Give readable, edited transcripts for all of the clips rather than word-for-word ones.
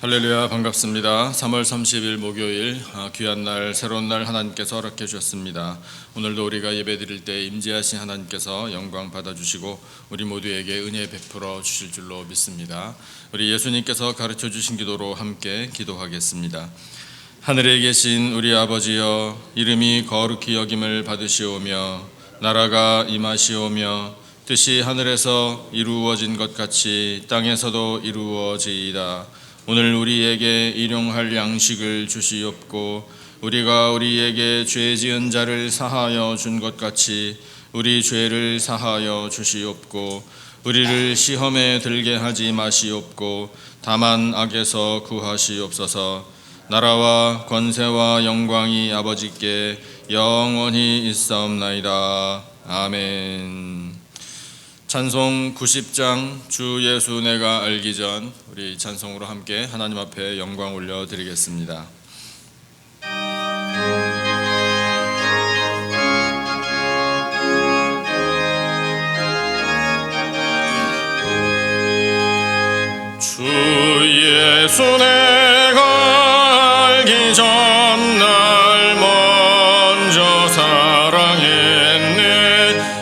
할렐루야, 반갑습니다. 3월 30일 목요일, 귀한 날, 새로운 날 하나님께서 허락해 주셨습니다. 오늘도 우리가 예배 드릴 때 임재하신 하나님께서 영광 받아주시고 우리 모두에게 은혜 베풀어 주실 줄로 믿습니다. 우리 예수님께서 가르쳐 주신 기도로 함께 기도하겠습니다. 하늘에 계신 우리 아버지여, 이름이 거룩히 여김을 받으시오며 나라가 임하시오며 뜻이 하늘에서 이루어진 것 같이 땅에서도 이루어지이다. 오늘 우리에게 일용할 양식을 주시옵고 우리가 우리에게 죄 지은 자를 사하여 준 것 같이 우리 죄를 사하여 주시옵고 우리를 시험에 들게 하지 마시옵고 다만 악에서 구하시옵소서. 나라와 권세와 영광이 아버지께 영원히 있사옵나이다. 아멘. 찬송 90장 주 예수 내가 알기 전, 우리 찬송으로 함께 하나님 앞에 영광 올려드리겠습니다. 주 예수 내가 알기 전 날 먼저 사랑했네.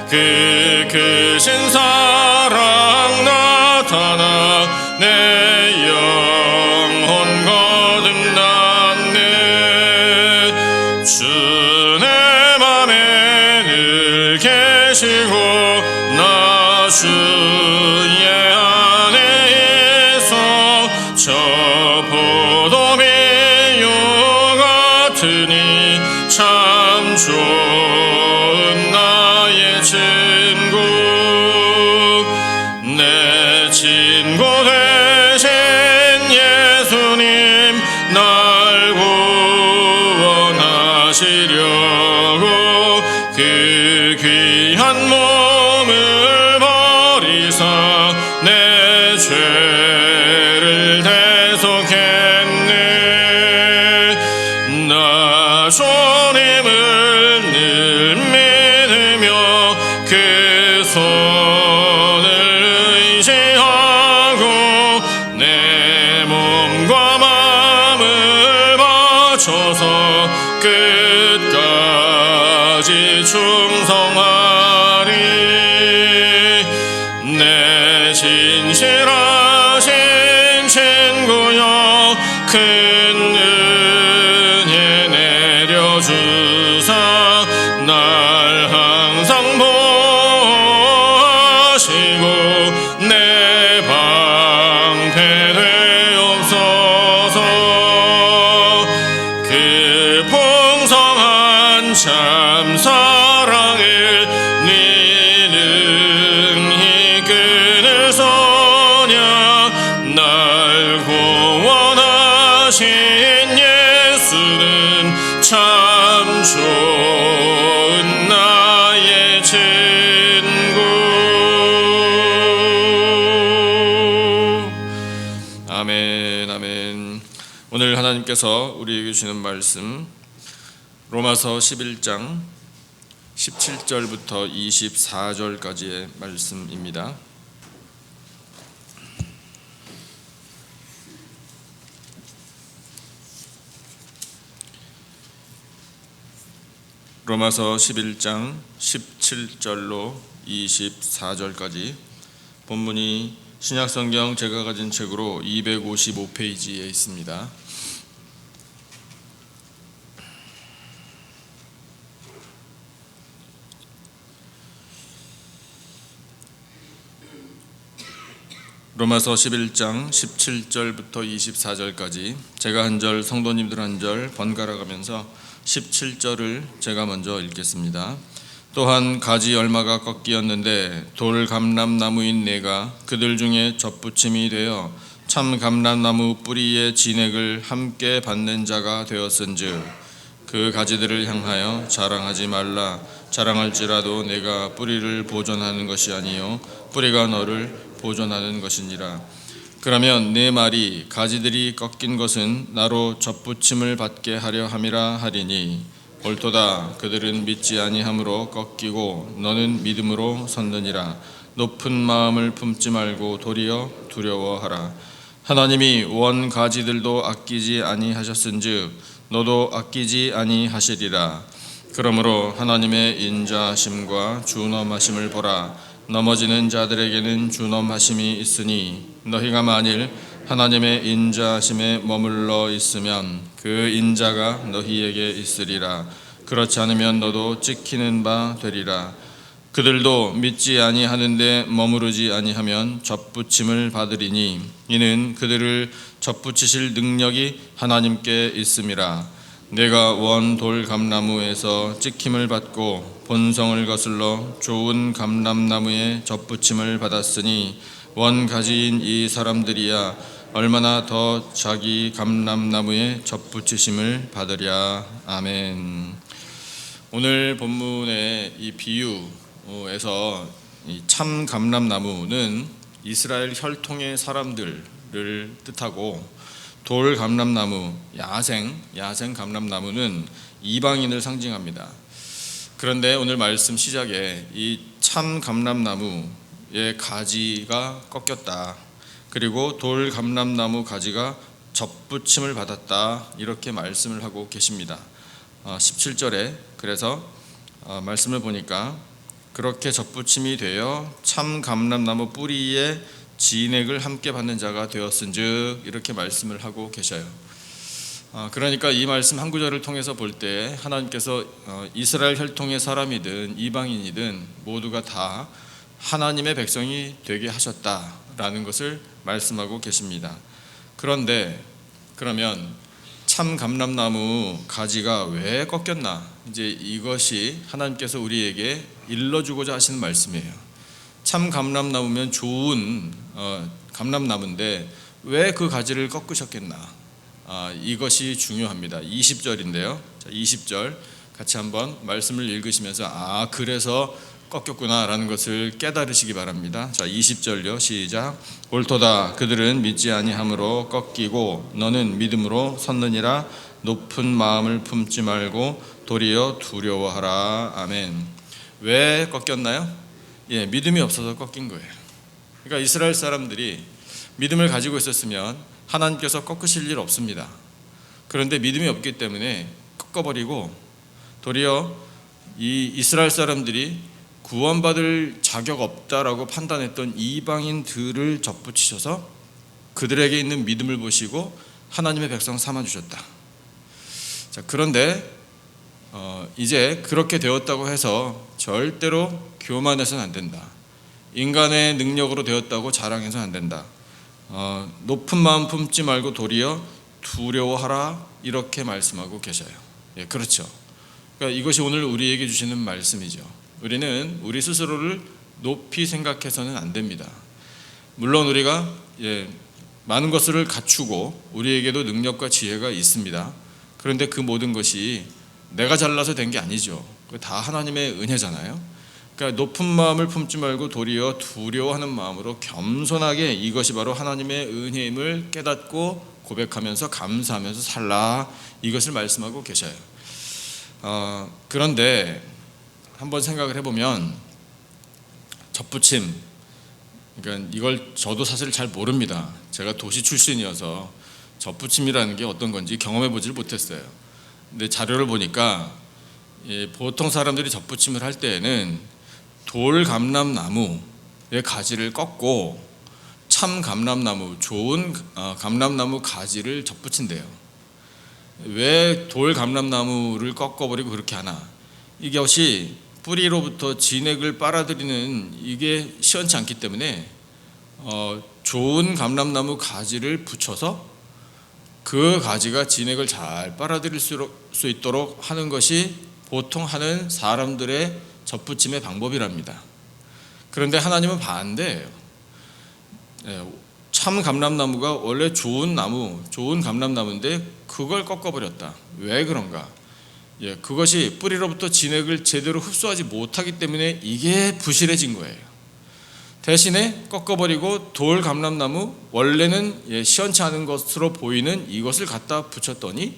그 크신 사랑 나타나 내 영혼 거듭났네. 주 내 맘에 늘 계시고 나 주의 안에 있어 저 포도비유 같으니 참 좋은 나의 친구. 내 친구 되신 예수님 날 구원하시려고 그 귀한 몸을 버리사 내 죄를 대속했네. 나 주님을 늘 믿으며 그 손을 의지하고 내 몸과 마음을 바쳐서 끝까지 충성하리. 내 진실하신 친구여 큰 은혜 내려주사 날 항상 보호하시고 내 방패 되옵소서. 그 풍성한 참 사랑을 네 능히 끊을 소냐. 날 구원하신 예수는 참 좋은 나의 친구. 아멘, 아멘. 오늘 하나님께서 우리에게 주시는 말씀 로마서 11장 17절부터 24절까지의 말씀입니다. 로마서 11장 17절로 24절까지 본문이 신약성경 제가 가진 책으로 255페이지에 있습니다. 로마서 11장 17절부터 24절까지 제가 한 절, 성도님들 한 절 번갈아 가면서 17절을 제가 먼저 읽겠습니다. 또한 가지 얼마가 꺾이었는데 돌 감람나무인 내가 그들 중에 접붙임이 되어 참 감람나무 뿌리의 진액을 함께 받는 자가 되었은즉 그 가지들을 향하여 자랑하지 말라. 자랑할지라도 내가 뿌리를 보존하는 것이 아니요 뿌리가 너를 보존하는 것이니라. 그러면 내 말이 가지들이 꺾인 것은 나로 접붙임을 받게 하려 함이라 하리니 옳도다. 그들은 믿지 아니함으로 꺾이고 너는 믿음으로 섰느니라. 높은 마음을 품지 말고 도리어 두려워하라. 하나님이 원 가지들도 아끼지 아니하셨은즉 너도 아끼지 아니하시리라. 그러므로 하나님의 인자하심과 준엄하심을 보라. 넘어지는 자들에게는 준엄하심이 있으니 너희가 만일 하나님의 인자하심에 머물러 있으면 그 인자가 너희에게 있으리라. 그렇지 않으면 너도 찍히는 바 되리라. 그들도 믿지 아니하는데 머무르지 아니하면 접붙임을 받으리니 이는 그들을 접붙이실 능력이 하나님께 있음이라. 내가 원 돌 감나무에서 찍힘을 받고 본성을 거슬러 좋은 감람나무에 접붙임을 받았으니 원 가지인 이 사람들이야 얼마나 더 자기 감람나무에 접붙이심을 받으랴. 아멘. 오늘 본문의 이 비유에서 이 참 감람나무는 이스라엘 혈통의 사람들을 뜻하고 돌 감람나무, 야생 감람나무는 이방인을 상징합니다. 그런데 오늘 말씀 시작에 이 참 감람나무의 가지가 꺾였다. 그리고 돌 감람나무 가지가 접붙임을 받았다. 이렇게 말씀을 하고 계십니다. 17절에 그래서 말씀을 보니까 그렇게 접붙임이 되어 참 감람나무 뿌리에 진액을 함께 받는 자가 되었은즉 이렇게 말씀을 하고 계셔요. 그러니까 이 말씀 한 구절을 통해서 볼 때 하나님께서 이스라엘 혈통의 사람이든 이방인이든 모두가 다 하나님의 백성이 되게 하셨다라는 것을 말씀하고 계십니다. 그런데 그러면 참 감람나무 가지가 왜 꺾였나? 이제 이것이 하나님께서 우리에게 일러주고자 하시는 말씀이에요. 참 감람나무면 좋은 감람나무인데 왜 그 가지를 꺾으셨겠나? 이것이 중요합니다. 20절인데요. 20절 같이 한번 말씀을 읽으시면서 그래서 꺾였구나 라는 것을 깨달으시기 바랍니다. 자, 20절요. 시작. 옳도다. 그들은 믿지 아니함으로 꺾이고 너는 믿음으로 섰느니라. 높은 마음을 품지 말고 도리어 두려워하라. 아멘. 왜 꺾였나요? 믿음이 없어서 꺾인 거예요. 그러니까 이스라엘 사람들이 믿음을 가지고 있었으면 하나님께서 꺾으실 일 없습니다. 그런데 믿음이 없기 때문에 꺾어버리고 도리어 이 이스라엘 사람들이 구원받을 자격 없다라고 판단했던 이방인들을 접붙이셔서 그들에게 있는 믿음을 보시고 하나님의 백성 삼아주셨다. 자, 그런데 이제 그렇게 되었다고 해서 절대로 교만해서는 안 된다. 인간의 능력으로 되었다고 자랑해서는 안 된다. 높은 마음 품지 말고 도리어 두려워하라 이렇게 말씀하고 계셔요. 그렇죠. 그러니까 이것이 오늘 우리에게 주시는 말씀이죠. 우리는 우리 스스로를 높이 생각해서는 안 됩니다. 물론 우리가 많은 것을 갖추고 우리에게도 능력과 지혜가 있습니다. 그런데 그 모든 것이 내가 잘나서 된 게 아니죠. 다 하나님의 은혜잖아요. 그러니까 높은 마음을 품지 말고 도리어 두려워하는 마음으로 겸손하게 이것이 바로 하나님의 은혜임을 깨닫고 고백하면서 감사하면서 살라 이것을 말씀하고 계셔요. 그런데 한번 생각을 해보면 접붙임, 그러니까 이걸 저도 사실 잘 모릅니다. 제가 도시 출신이어서 접붙임이라는 게 어떤 건지 경험해 보질 못했어요. 근데 자료를 보니까 보통 사람들이 접붙임을 할 때에는 돌 감람나무의 가지를 꺾고 참 감람나무, 좋은 감람나무 가지를 접붙인대요. 왜 돌 감람나무를 꺾어버리고 그렇게 하나? 이것이 뿌리로부터 진액을 빨아들이는 이게 시원치 않기 때문에 좋은 감람나무 가지를 붙여서 그 가지가 진액을 잘 빨아들일 수 있도록 하는 것이 보통 하는 사람들의 접붙임의 방법이랍니다. 그런데 하나님은 반대예요. 참 감람나무가 원래 좋은 나무, 좋은 감람나무인데 그걸 꺾어버렸다. 왜 그런가? 그것이 뿌리로부터 진액을 제대로 흡수하지 못하기 때문에 이게 부실해진 거예요. 대신에 꺾어버리고 돌 감람나무, 원래는 시원치 않은 것으로 보이는 이것을 갖다 붙였더니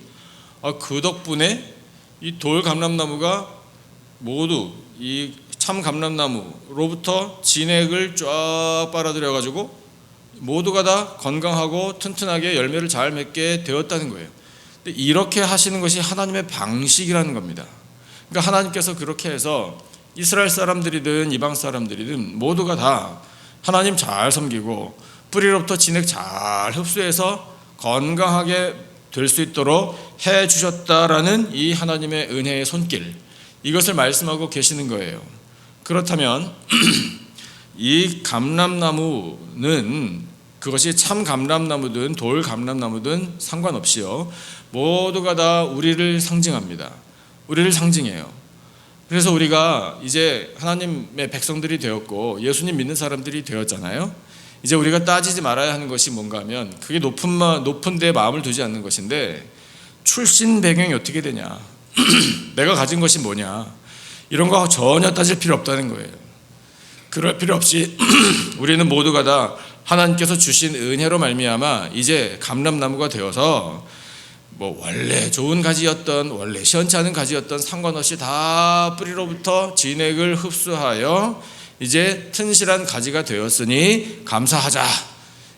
그 덕분에 이 돌 감람나무가 모두 이 참 감람나무로부터 진액을 쫙 빨아들여 가지고 모두가 다 건강하고 튼튼하게 열매를 잘 맺게 되었다는 거예요. 근데 이렇게 하시는 것이 하나님의 방식이라는 겁니다. 그러니까 하나님께서 그렇게 해서 이스라엘 사람들이든 이방 사람들이든 모두가 다 하나님 잘 섬기고 뿌리로부터 진액 잘 흡수해서 건강하게 될 수 있도록 해 주셨다라는 이 하나님의 은혜의 손길, 이것을 말씀하고 계시는 거예요. 그렇다면 이 감람나무는 그것이 참 감람나무든 돌 감람나무든 상관없이요, 모두가 다 우리를 상징합니다. 우리를 상징해요. 그래서 우리가 이제 하나님의 백성들이 되었고 예수님 믿는 사람들이 되었잖아요. 이제 우리가 따지지 말아야 하는 것이 뭔가 하면 그게 높은 데에 마음을 두지 않는 것인데, 출신 배경이 어떻게 되냐, 내가 가진 것이 뭐냐, 이런 거 전혀 따질 필요 없다는 거예요. 그럴 필요 없이 우리는 모두가 다 하나님께서 주신 은혜로 말미암아 이제 감람나무가 되어서 뭐 원래 좋은 가지였던, 원래 시원치 않은 가지였던 상관없이 다 뿌리로부터 진액을 흡수하여 이제 튼실한 가지가 되었으니 감사하자,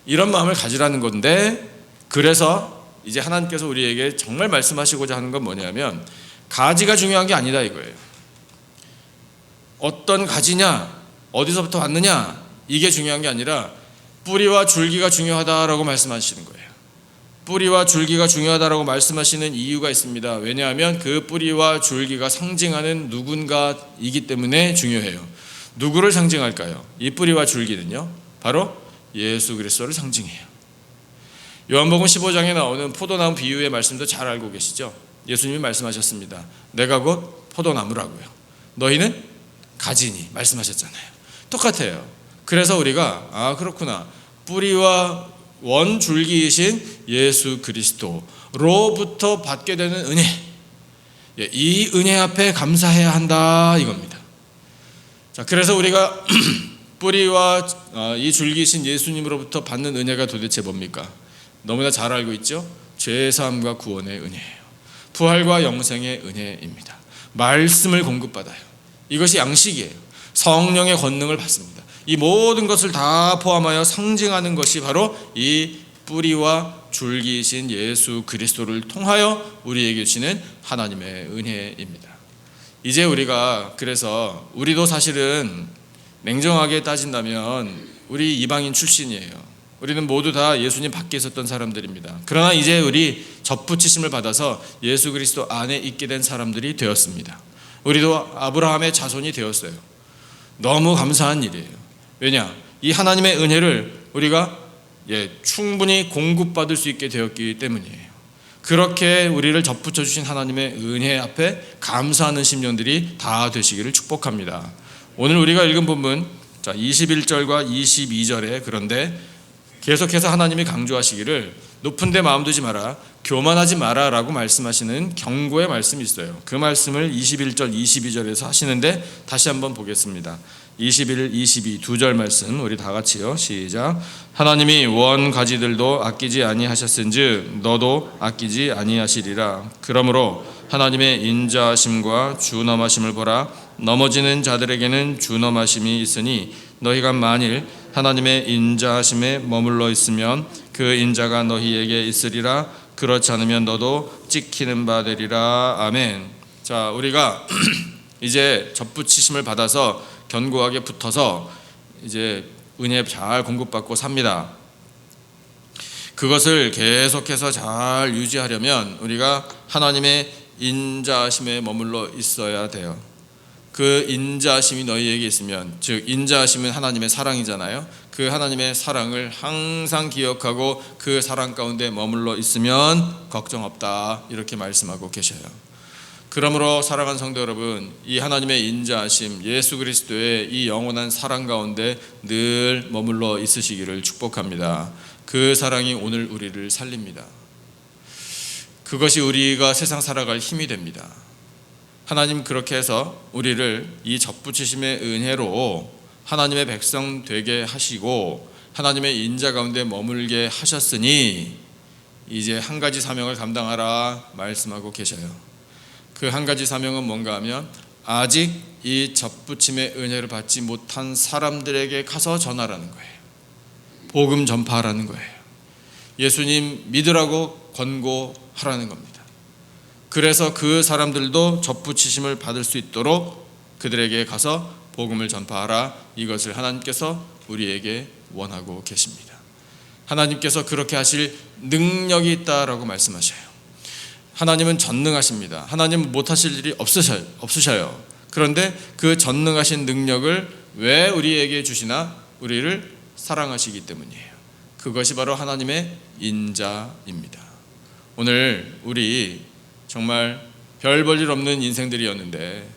이런 마음을 가지라는 건데, 그래서 이제 하나님께서 우리에게 정말 말씀하시고자 하는 건 뭐냐면 가지가 중요한 게 아니다 이거예요. 어떤 가지냐, 어디서부터 왔느냐, 이게 중요한 게 아니라 뿌리와 줄기가 중요하다라고 말씀하시는 거예요. 뿌리와 줄기가 중요하다라고 말씀하시는 이유가 있습니다. 왜냐하면 그 뿌리와 줄기가 상징하는 누군가이기 때문에 중요해요. 누구를 상징할까요? 이 뿌리와 줄기는요, 바로 예수 그리스도를 상징해요. 요한복음 15장에 나오는 포도나무 비유의 말씀도 잘 알고 계시죠? 예수님이 말씀하셨습니다. 내가 곧 포도나무라고요, 너희는 가지니, 말씀하셨잖아요. 똑같아요. 그래서 우리가 그렇구나, 뿌리와 원줄기이신 예수 그리스도로부터 받게 되는 은혜, 이 은혜 앞에 감사해야 한다 이겁니다. 자, 그래서 우리가 뿌리와 이 줄기이신 예수님으로부터 받는 은혜가 도대체 뭡니까? 너무나 잘 알고 있죠? 죄사함과 구원의 은혜예요. 부활과 영생의 은혜입니다. 말씀을 공급받아요. 이것이 양식이에요. 성령의 권능을 받습니다. 이 모든 것을 다 포함하여 상징하는 것이 바로 이 뿌리와 줄기이신 예수 그리스도를 통하여 우리에게 주시는 하나님의 은혜입니다. 이제 우리가, 그래서 우리도 사실은 냉정하게 따진다면 우리 이방인 출신이에요. 우리는 모두 다 예수님 밖에 있었던 사람들입니다. 그러나 이제 우리 접붙이심을 받아서 예수 그리스도 안에 있게 된 사람들이 되었습니다. 우리도 아브라함의 자손이 되었어요. 너무 감사한 일이에요. 왜냐? 이 하나님의 은혜를 우리가 충분히 공급받을 수 있게 되었기 때문이에요. 그렇게 우리를 접붙여 주신 하나님의 은혜 앞에 감사하는 심령들이 다 되시기를 축복합니다. 오늘 우리가 읽은 본문 21절과 22절에 그런데 계속해서 하나님이 강조하시기를 높은 데 마음 두지 마라, 교만하지 마라 라고 말씀하시는 경고의 말씀이 있어요. 그 말씀을 21절 22절에서 하시는데 다시 한번 보겠습니다. 21, 22 두 절 말씀 우리 다 같이요. 시작. 하나님이 원 가지들도 아끼지 아니하셨은즉 너도 아끼지 아니하시리라. 그러므로 하나님의 인자하심과 준엄하심을 보라. 넘어지는 자들에게는 준엄하심이 있으니 너희가 만일 하나님의 인자하심에 머물러 있으면 그 인자가 너희에게 있으리라. 그렇지 않으면 너도 찍히는 바 되리라. 아멘. 자, 우리가 이제 접붙이심을 받아서 견고하게 붙어서 이제 은혜 잘 공급받고 삽니다. 그것을 계속해서 잘 유지하려면 우리가 하나님의 인자하심에 머물러 있어야 돼요. 그 인자하심이 너희에게 있으면, 즉 인자하심은 하나님의 사랑이잖아요. 그 하나님의 사랑을 항상 기억하고 그 사랑 가운데 머물러 있으면 걱정 없다, 이렇게 말씀하고 계셔요. 그러므로 사랑하는 성도 여러분, 이 하나님의 인자하심, 예수 그리스도의 이 영원한 사랑 가운데 늘 머물러 있으시기를 축복합니다. 그 사랑이 오늘 우리를 살립니다. 그것이 우리가 세상 살아갈 힘이 됩니다. 하나님 그렇게 해서 우리를 이 접붙이심의 은혜로 하나님의 백성 되게 하시고 하나님의 인자 가운데 머물게 하셨으니 이제 한 가지 사명을 감당하라 말씀하고 계셔요. 그 한 가지 사명은 뭔가 하면 아직 이 접붙임의 은혜를 받지 못한 사람들에게 가서 전하라는 거예요. 복음 전파하라는 거예요. 예수님 믿으라고 권고하라는 겁니다. 그래서 그 사람들도 접붙이심을 받을 수 있도록 그들에게 가서 복음을 전파하라. 이것을 하나님께서 우리에게 원하고 계십니다. 하나님께서 그렇게 하실 능력이 있다라고 말씀하셔요. 하나님은 전능하십니다. 하나님은 못하실 일이 없으셔요. 그런데 그 전능하신 능력을 왜 우리에게 주시나? 우리를 사랑하시기 때문이에요. 그것이 바로 하나님의 인자입니다. 오늘 우리 정말 별 볼 일 없는 인생들이었는데,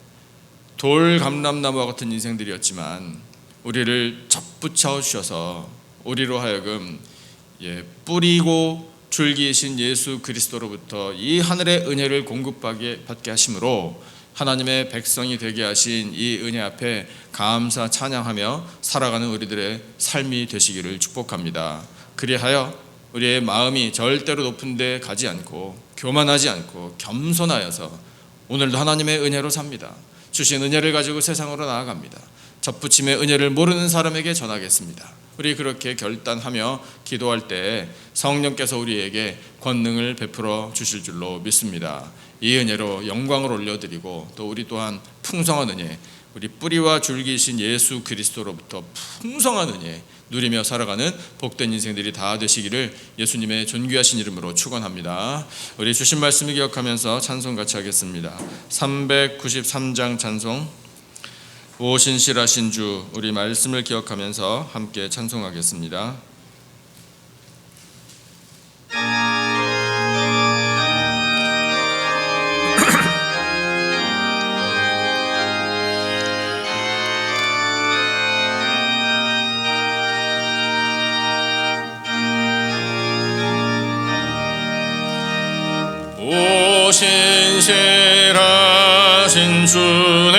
돌 감람나무와 같은 인생들이었지만 우리를 접붙여 주셔서 우리로 하여금 뿌리고 줄기이신 예수 그리스도로부터 이 하늘의 은혜를 공급받게 하심으로 하나님의 백성이 되게 하신 이 은혜 앞에 감사 찬양하며 살아가는 우리들의 삶이 되시기를 축복합니다. 그리하여 우리의 마음이 절대로 높은 데 가지 않고 교만하지 않고 겸손하여서 오늘도 하나님의 은혜로 삽니다. 주신 은혜를 가지고 세상으로 나아갑니다. 접붙임의 은혜를 모르는 사람에게 전하겠습니다. 우리 그렇게 결단하며 기도할 때 성령께서 우리에게 권능을 베풀어 주실 줄로 믿습니다. 이 은혜로 영광을 올려드리고 또 우리 또한 풍성한 은혜, 우리 뿌리와 줄기이신 예수 그리스도로부터 풍성한 은혜 누리며 살아가는 복된 인생들이 다 되시기를 예수님의 존귀하신 이름으로 축원합니다. 우리 주신 말씀을 기억하면서 찬송 같이 하겠습니다. 393장 찬송, 오신실하신 주, 우리 말씀을 기억하면서 함께 찬송하겠습니다. 오신실하신 주 내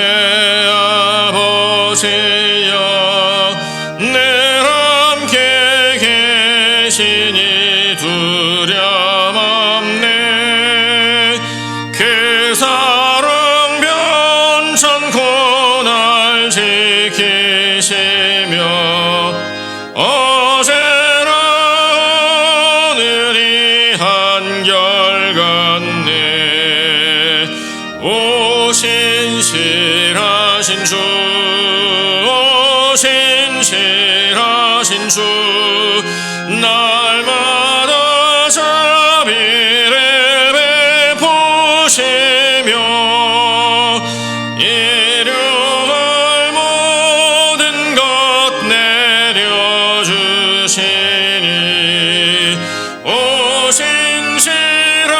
아버지여, 늘 함께 계시니 두려움 없네. 그 사랑 변천코 날 지키시며 어제나 오늘이 한결같네. 오신실하신 주, 오신실하신 주, 날마다 자비를 베푸시며 일용할 모든 것 내려주시니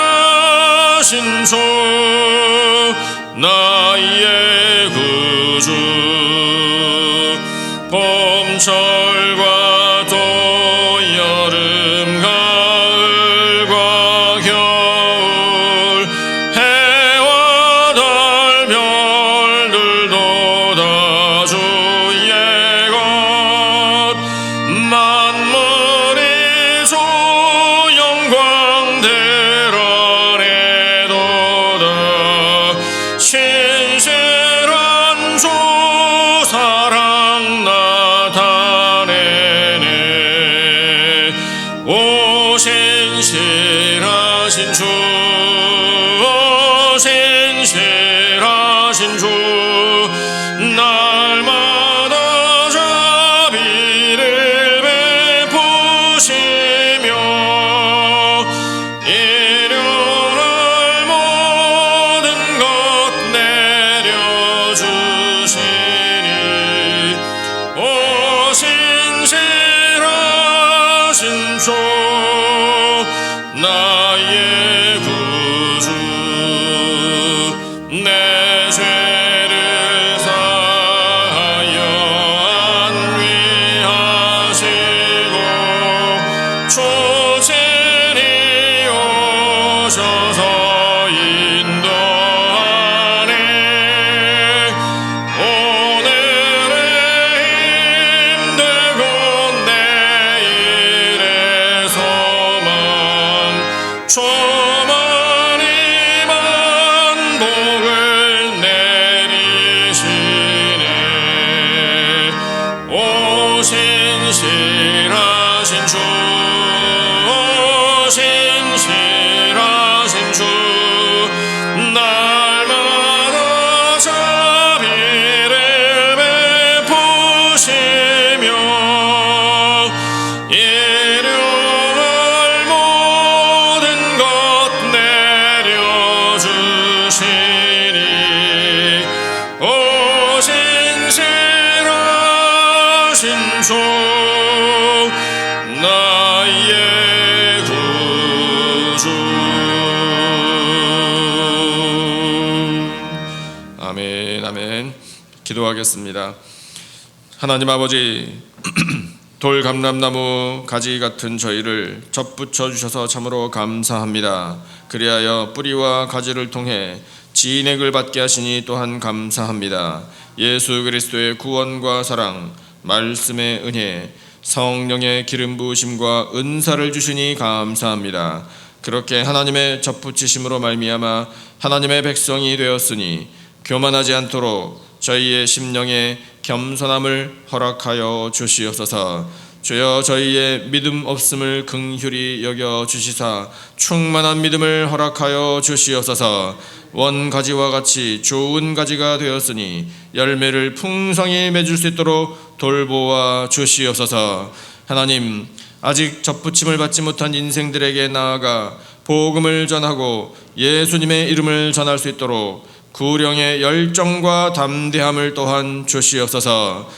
오신실하신 주, 나의 구주. 봄철과 또 여름 가을과 겨울, 해와 달 별들도 다 주의 것, 만물이 주 영광 드러내도다. 신실한 주 사랑 나타내네. 오신실하신 주, 오신실하신 주, 날마다 자비를 베푸시며 일용할 모든 것 내려주시니 오신실하신 주, 나의 구주. 내 죄를 기도하겠습니다. 하나님 아버지, 돌감람나무 가지 같은 저희를 접붙여 주셔서 참으로 감사합니다. 그리하여 뿌리와 가지를 통해 진액을 받게 하시니 또한 감사합니다. 예수 그리스도의 구원과 사랑, 말씀의 은혜, 성령의 기름 부으심과 은사를 주시니 감사합니다. 그렇게 하나님의 접붙이심으로 말미암아 하나님의 백성이 되었으니 교만하지 않도록 저희의 심령에 겸손함을 허락하여 주시옵소서. 주여, 저희의 믿음 없음을 긍휼히 여겨 주시사 충만한 믿음을 허락하여 주시옵소서. 원가지와 같이 좋은 가지가 되었으니 열매를 풍성히 맺을 수 있도록 돌보아 주시옵소서. 하나님, 아직 접붙임을 받지 못한 인생들에게 나아가 복음을 전하고 예수님의 이름을 전할 수 있도록 구령의 열정과 담대함을 또한 주시옵소서.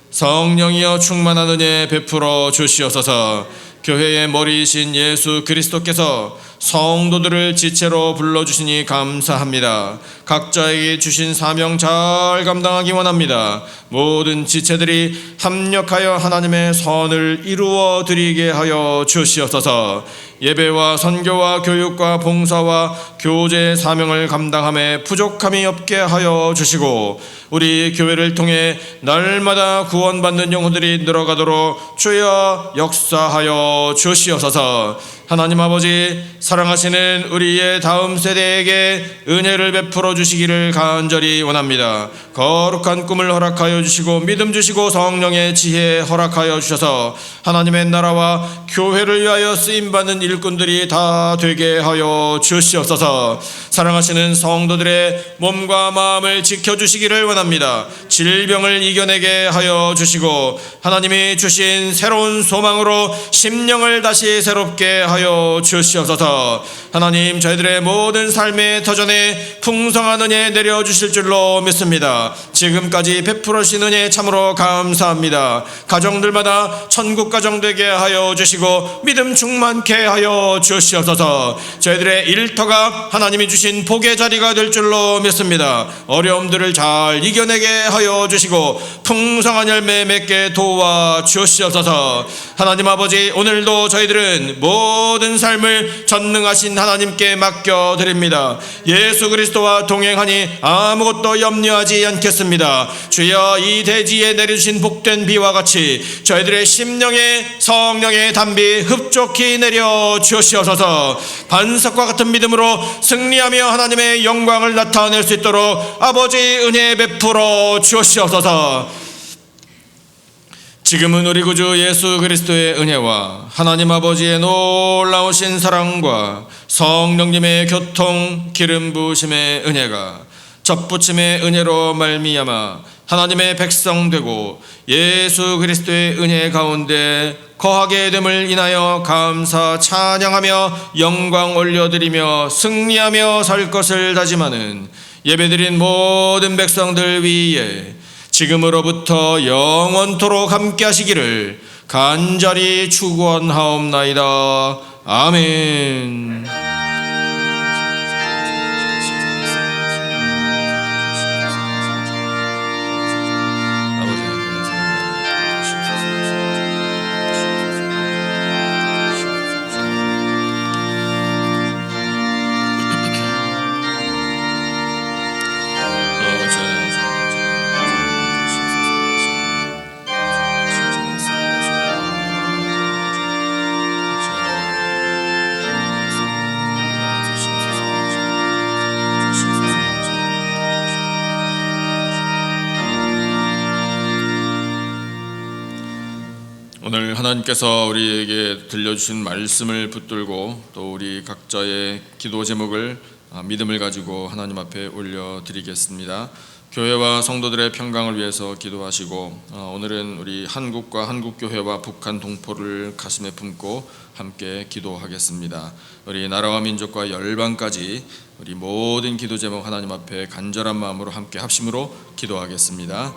성령이여 충만한 은혜 베풀어 주시옵소서. 교회의 머리이신 예수 그리스도께서 성도들을 지체로 불러주시니 감사합니다. 각자에게 주신 사명 잘 감당하기 원합니다. 모든 지체들이 합력하여 하나님의 선을 이루어 드리게 하여 주시옵소서. 예배와 선교와 교육과 봉사와 교제의 사명을 감당함에 부족함이 없게 하여 주시고 우리 교회를 통해 날마다 구원받는 영혼들이 늘어가도록 주여 역사하여 주시옵소서. 하나님 아버지, 사랑하시는 우리의 다음 세대에게 은혜를 베풀어 주시기를 간절히 원합니다. 거룩한 꿈을 허락하여 주시고 믿음 주시고 성령의 지혜 허락하여 주셔서 하나님의 나라와 교회를 위하여 쓰임받는 일꾼들이 다 되게 하여 주시옵소서. 사랑하시는 성도들의 몸과 마음을 지켜주시기를 원합니다. 질병을 이겨내게 하여 주시고 하나님이 주신 새로운 소망으로 심령을 다시 새롭게 하여 주시옵소서. 하나님, 저희들의 모든 삶의 터전에 풍성한 은혜 내려주실 줄로 믿습니다. 지금까지 베풀어 주신 은혜 참으로 감사합니다. 가정들마다 천국 가정 되게 하여 주시고 믿음 충만케 하여 주시옵소서. 저희들의 일터가 하나님이 주신 복의 자리가 될 줄로 믿습니다. 어려움들을 잘 이겨내게 하여 주시고 풍성한 열매 맺게 도와 주시옵소서. 하나님 아버지, 오늘도 저희들은 모든 삶을 전능하신 하나님께 맡겨드립니다. 예수 그리스도와 동행하니 아무것도 염려하지 않겠습니다. 주여, 이 대지에 내려주신 복된 비와 같이 저희들의 심령에 성령의 담비 흡족히 내려 주시옵소서. 반석과 같은 믿음으로 승리하며 하나님의 영광을 나타낼 수 있도록 아버지 은혜 베풀어 주시옵소서. 지금은 우리 구주 예수 그리스도의 은혜와 하나님 아버지의 놀라우신 사랑과 성령님의 교통 기름 부으심의 은혜가 접붙임의 은혜로 말미암아 하나님의 백성 되고 예수 그리스도의 은혜 가운데 거하게 됨을 인하여 감사 찬양하며 영광 올려드리며 승리하며 살 것을 다짐하는 예배드린 모든 백성들 위에 지금으로부터 영원토록 함께 하시기를 간절히 축원하옵나이다. 아멘. 오늘 하나님께서 우리에게 들려주신 말씀을 붙들고 또 우리 각자의 기도 제목을 믿음을 가지고 하나님 앞에 올려드리겠습니다. 교회와 성도들의 평강을 위해서 기도하시고 오늘은 우리 한국과 한국교회와 북한 동포를 가슴에 품고 함께 기도하겠습니다. 우리 나라와 민족과 열방까지 우리 모든 기도 제목 하나님 앞에 간절한 마음으로 함께 합심으로 기도하겠습니다.